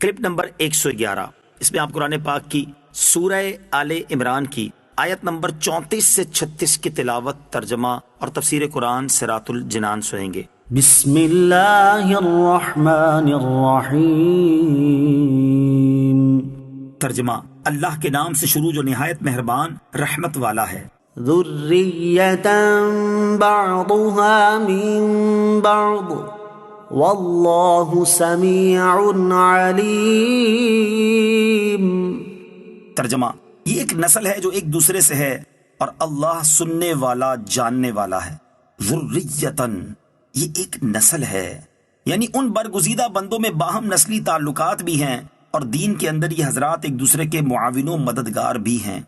Clip number 111، اس میں آپ قرآن پاک کی سورہ آل عمران کی آیت نمبر 34 سے 36 کی تلاوت، ترجمہ اور تفسیر قرآن صراط الجنان سنیں گے۔ بسم اللہ الرحمن الرحیم۔ ترجمہ، اللہ کے نام سے شروع جو نہایت مہربان رحمت والا ہے۔ ذریۃ بعضها من بعض واللہ سمیع علیم۔ ترجمہ، یہ ایک نسل ہے جو ایک دوسرے سے ہے اور اللہ سننے والا جاننے والا ہے۔ ذریۃً، یہ ایک نسل ہے، یعنی ان برگزیدہ بندوں میں باہم نسلی تعلقات بھی ہیں اور دین کے اندر یہ حضرات ایک دوسرے کے معاون و مددگار بھی ہیں۔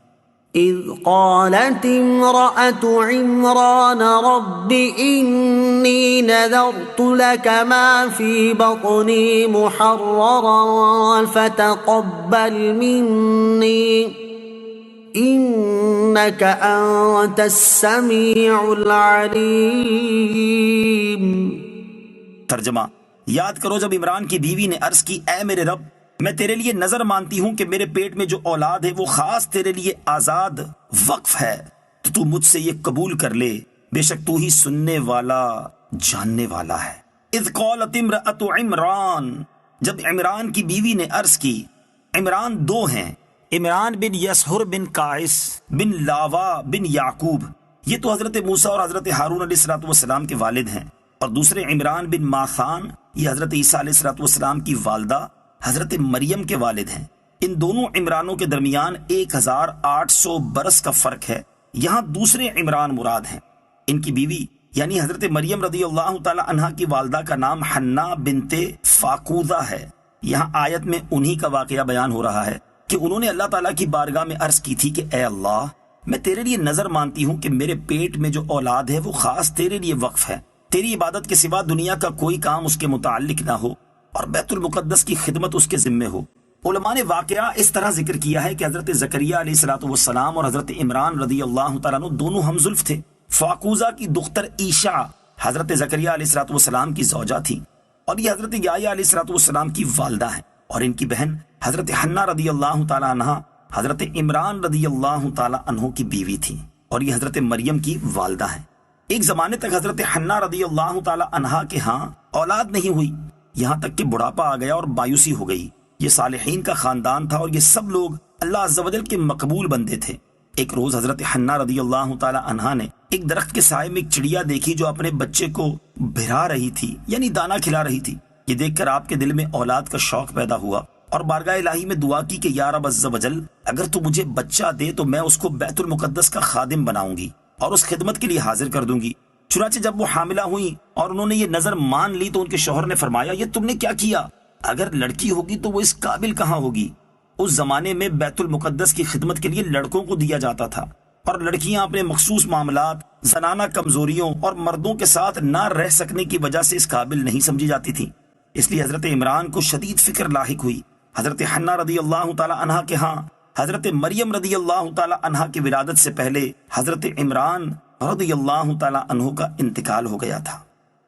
اذ قالت امرأة عمران رب انی نذرت لك ما في بطني محررا فتقبل مني انك انت السميع العليم۔ ترجمہ، یاد کرو جب عمران کی بیوی نے عرض کی، اے میرے رب، میں تیرے لیے نظر مانتی ہوں کہ میرے پیٹ میں جو اولاد ہے وہ خاص تیرے لیے آزاد وقف ہے، تو تو مجھ سے یہ قبول کر لے، بے شک تو ہی سننے والا جاننے والا ہے۔ اذ قالت امرأة عمران، جب عمران کی بیوی نے عرض کی۔ عمران دو ہیں، عمران بن یسہر بن قائس بن لاوا بن یعقوب، یہ تو حضرت موسیٰ اور حضرت ہارون علیہ السلام کے والد ہیں، اور دوسرے عمران بن ماخان، یہ حضرت عیسیٰ علیہ السلام کی والدہ حضرت مریم کے والد ہیں۔ ان دونوں عمرانوں کے درمیان 1800 برس کا فرق ہے۔ یہاں دوسرے عمران مراد ہیں۔ ان کی بیوی یعنی حضرت مریم رضی اللہ تعالی عنہا کی والدہ کا نام حنا بنت فاقودہ ہے۔ یہاں آیت میں انہی کا واقعہ بیان ہو رہا ہے کہ انہوں نے اللہ تعالیٰ کی بارگاہ میں عرض کی تھی کہ اے اللہ، میں تیرے لیے نظر مانتی ہوں کہ میرے پیٹ میں جو اولاد ہے وہ خاص تیرے لیے وقف ہے، تیری عبادت کے سوا دنیا کا کوئی کام اس کے متعلق نہ ہو اور بیت المقدس کی خدمت اس کے ذمے ہو۔ علماء نے واقعہ اس طرح ذکر کیا ہے کہ حضرت زکریا علیہ السلام اور حضرت عمران رضی اللہ تعالیٰ عنہ دونوں ہم زلف تھے۔ فاقوزہ کی دختر عیشا حضرت زکریا علیہ السلام کی زوجہ تھی، اور یہ حضرت یحییٰ علیہ السلام کی والدہ ہیں، اور ان کی بہن حضرت حنا رضی اللہ تعالیٰ عنہ حضرت عمران رضی اللہ تعالیٰ عنہ کی بیوی تھی، اور یہ حضرت مریم کی والدہ ہیں۔ ایک زمانے تک حضرت حنا رضی اللہ تعالیٰ عنہ کے ہاں اولاد نہیں ہوئی، یہاں تک کہ بڑھاپا آ گیا اور مایوسی ہو گئی۔ یہ صالحین کا خاندان تھا اور یہ سب لوگ اللہ عز و جل کے مقبول بندے تھے۔ ایک روز حضرت حنا رضی اللہ تعالی عنہا نے ایک درخت کے سائے میں ایک چڑیا دیکھی جو اپنے بچے کو بھرا رہی تھی، یعنی دانا کھلا رہی تھی۔ یہ دیکھ کر آپ کے دل میں اولاد کا شوق پیدا ہوا اور بارگاہ الہی میں دعا کی کہ یا رب عز و جل، اگر تو مجھے بچہ دے تو میں اس کو بیت المقدس کا خادم بناؤں گی اور اس خدمت کے لیے حاضر کر دوں گی۔ چنانچہ جب وہ حاملہ ہوئی اور انہوں نے یہ نظر مان لی تو ان کے شوہر نے فرمایا، یہ تم نے کیا کیا؟ اگر لڑکی ہوگی تو وہ اس قابل کہاں ہوگی؟ اس زمانے میں بیت المقدس کی خدمت کے لیے لڑکوں کو دیا جاتا تھا، اور لڑکیاں اپنے مخصوص معاملات، زنانہ کمزوریوں اور مردوں کے ساتھ نہ رہ سکنے کی وجہ سے اس قابل نہیں سمجھی جاتی تھی۔ اس لیے حضرت عمران کو شدید فکر لاحق ہوئی۔ حضرت حنا رضی اللہ تعالی عنہا کے ہاں حضرت مریم رضی اللہ تعالی عنہا کی ولادت سے پہلے حضرت عمران رضی اللہ تعالی عنہ کا انتقال ہو گیا تھا۔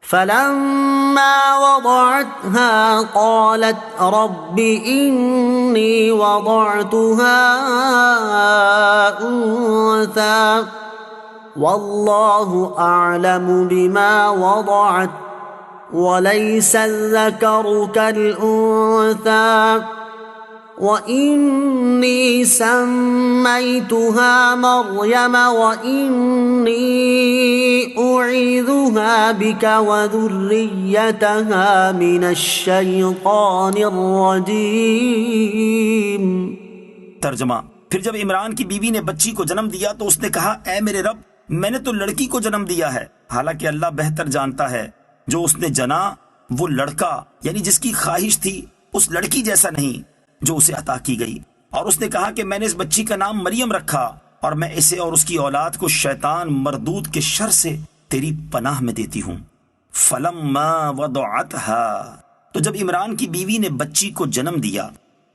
فلما وضعتها قالت رب إني وضعتها أنثى والله أعلم بما وضعت وليس الذكر كالأنثى وَإِنِّي سَمَّيْتُهَا مَرْيَمَ وَإِنِّي أُعِيذُهَا بِكَ وَذُرِّيَّتَهَا مِنَ الشَّيْطَانِ الرَّجِيمِ۔ ترجمہ، پھر جب عمران کی بیوی نے بچی کو جنم دیا تو اس نے کہا، اے میرے رب، میں نے تو لڑکی کو جنم دیا ہے، حالانکہ اللہ بہتر جانتا ہے جو اس نے جنا وہ لڑکا یعنی جس کی خواہش تھی اس لڑکی جیسا نہیں جو اسے عطا کی گئی۔ اور اس نے کہا کہ میں نے اس بچی کا نام مریم رکھا اور میں اسے اور اس کی اولاد کو شیطان مردود کے شر سے تیری پناہ میں دیتی ہوں۔ فلما وضعتها، تو جب عمران کی بیوی نے بچی کو جنم دیا،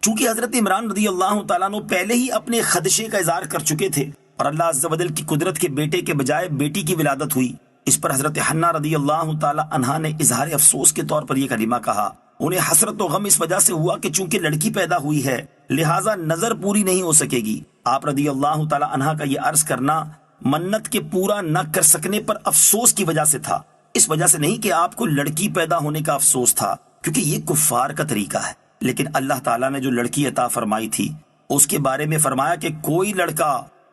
چونکہ حضرت عمران رضی اللہ تعالیٰ عنہ پہلے ہی اپنے خدشے کا اظہار کر چکے تھے اور اللہ عز و جل کی قدرت کے بیٹے کے بجائے بیٹی کی ولادت ہوئی، اس پر حضرت حنا رضی اللہ تعالی عنہا نے اظہار افسوس کے طور پر یہ کلمہ کہا، انہیں حسرت و غم اس وجہ سے ہوا کہ چونکہ لڑکی پیدا ہوئی ہے لہٰذا نظر پوری نہیں ہو سکے گی۔ آپ رضی اللہ تعالی عنہ کا یہ عرض کرنا منت کے پورا نہ کر سکنے پر افسوس کی وجہ سے تھا، اس وجہ سے نہیں کہ آپ کو لڑکی پیدا ہونے کا افسوس تھا، کیونکہ یہ کفار کا طریقہ ہے۔ لیکن اللہ تعالیٰ نے جو لڑکی عطا فرمائی تھی اس کے بارے میں فرمایا کہ کوئی لڑکا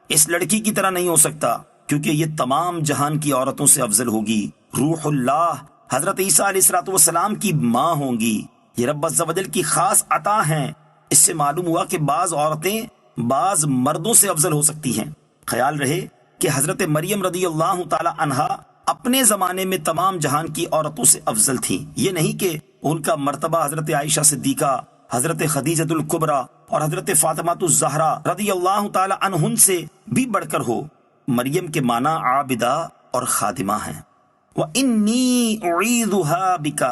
اس لڑکی کی طرح نہیں ہو سکتا، کیونکہ یہ تمام جہان کی عورتوں سے افضل ہوگی۔ روح اللہ حضرت عیسیٰ علیہ السلام کی ماں ہوں گی، یہ رب عز و جل کی خاص عطا ہیں۔ اس سے معلوم ہوا کہ بعض عورتیں بعض مردوں سے افضل ہو سکتی ہیں۔ خیال رہے کہ حضرت مریم رضی اللہ تعالی عنہا اپنے زمانے میں تمام جہان کی عورتوں سے افضل تھیں، یہ نہیں کہ ان کا مرتبہ حضرت عائشہ صدیقہ، حضرت خدیجہ الکبریٰ اور حضرت فاطمہ الزہرا رضی اللہ تعالی عنہن سے بھی بڑھ کر ہو۔ مریم کے معنی عابدہ اور خادمہ ہیں۔ وَإِنِّي أُعِيذُهَا بِكَ،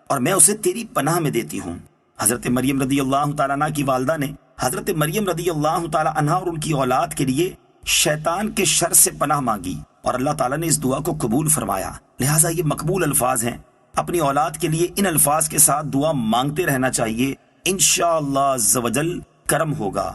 اور میں اسے تیری پناہ میں دیتی ہوں۔ حضرت مریم رضی اللہ تعالیٰ عنہ کی والدہ نے حضرت مریم رضی اللہ تعالیٰ عنہ اور ان کی اولاد کے لیے شیطان کے شر سے پناہ مانگی اور اللہ تعالیٰ نے اس دعا کو قبول فرمایا، لہٰذا یہ مقبول الفاظ ہیں۔ اپنی اولاد کے لیے ان الفاظ کے ساتھ دعا مانگتے رہنا چاہیے، انشاءاللہ عز و جل کرم ہوگا۔